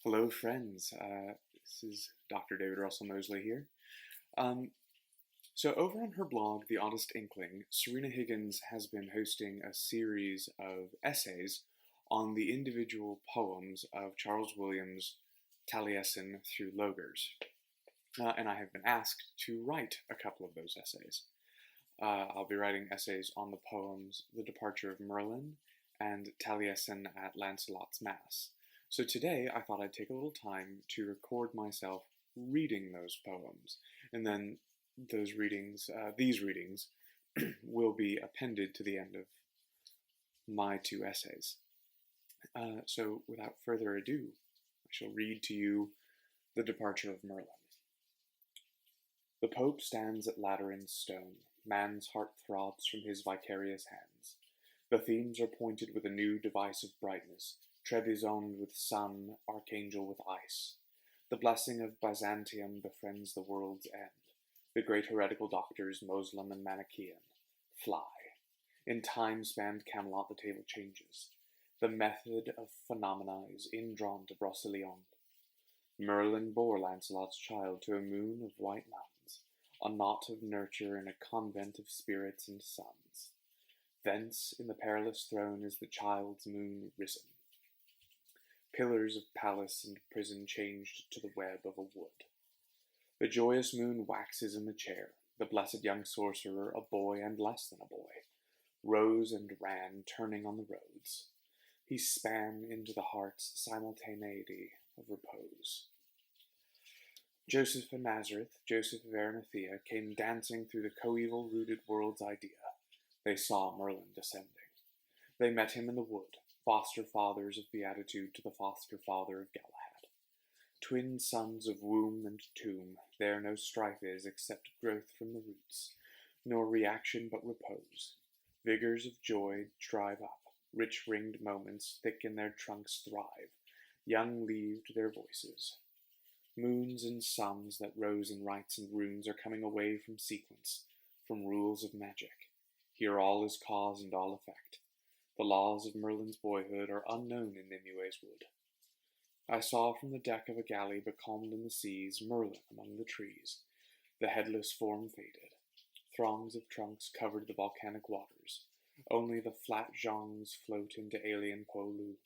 Hello, friends. This is Dr. David Russell Mosley here. Um, so, over on her blog, The Honest Inkling, Serena Higgins has been hosting a series of essays on the individual poems of Charles Williams, Taliesin through Logers. And I have been asked to write a couple of those essays. I'll be writing essays on the poems The Departure of Merlin and Taliesin at Lancelot's Mass. So today I thought I'd take a little time to record myself reading those poems, and then these readings, will be appended to the end of my two essays. So without further ado, I shall read to you The Departure of Merlin. The Pope stands at Lateran's stone. Man's heart throbs from his vicarious hands. The themes are pointed with a new device of brightness, trebizoned with sun, archangel with ice. The blessing of Byzantium befriends the world's end. The great heretical doctors, Moslem and Manichaean, fly. In time-spanned Camelot the table changes. The method of phenomena is indrawn to Broceliande. Merlin bore Lancelot's child to a moon of white mountains, a knot of nurture in a convent of spirits and suns. Thence in the perilous throne is the child's moon risen. Pillars of palace and prison changed to the web of a wood. The joyous moon waxes in the chair. The blessed young sorcerer, a boy and less than a boy, rose and ran, turning on the roads. He span into the heart's simultaneity of repose. Joseph of Nazareth, Joseph of Arimathea, came dancing through the coeval-rooted world's idea. They saw Merlin descending. They met him in the wood, foster fathers of beatitude to the foster father of Galahad. Twin sons of womb and tomb, there no strife is except growth from the roots, nor reaction but repose. Vigors of joy drive up, rich-ringed moments thick in their trunks thrive, young-leaved their voices. Moons and suns that rose in rites and runes are coming away from sequence, from rules of magic. Here all is cause and all effect. The laws of Merlin's boyhood are unknown in Nimue's wood. I saw from the deck of a galley becalmed in the seas Merlin among the trees. The headless form faded. Throngs of trunks covered the volcanic waters. Only the flat jongs float into alien Polu.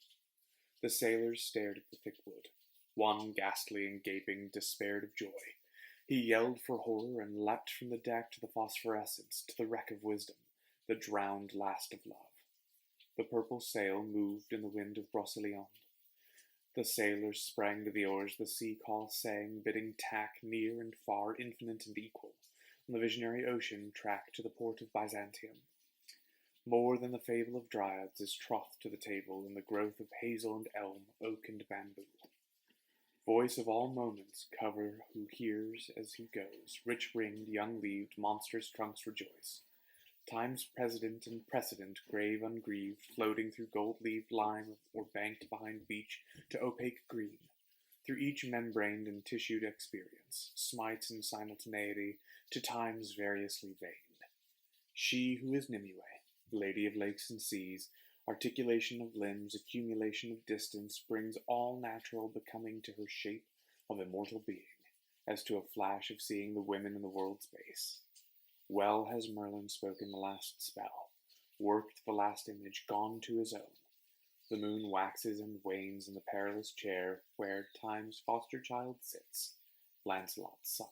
The sailors stared at the thick wood. One, ghastly and gaping, despaired of joy. He yelled for horror and leapt from the deck to the phosphorescence, to the wreck of wisdom, the drowned last of love. The purple sail moved in the wind of Broceliande. The sailors sprang to the oars, the sea call sang, bidding tack near and far, infinite and equal, on the visionary ocean track to the port of Byzantium. More than the fable of dryads is troth to the table in the growth of hazel and elm, oak and bamboo. Voice of all moments, cover who hears as he goes, rich-ringed, young-leaved, monstrous trunks rejoice. Time's president and precedent, grave ungrieved, floating through gold-leaved lime or banked behind beach to opaque green, through each membraned and tissued experience, smites in simultaneity to times variously veined. She who is Nimue, lady of lakes and seas, articulation of limbs, accumulation of distance, brings all natural becoming to her shape of immortal being, as to a flash of seeing the women in the world's base. Well has Merlin spoken the last spell, worked the last image, gone to his own. The moon waxes and wanes in the perilous chair where Time's foster child sits, Lancelot's son.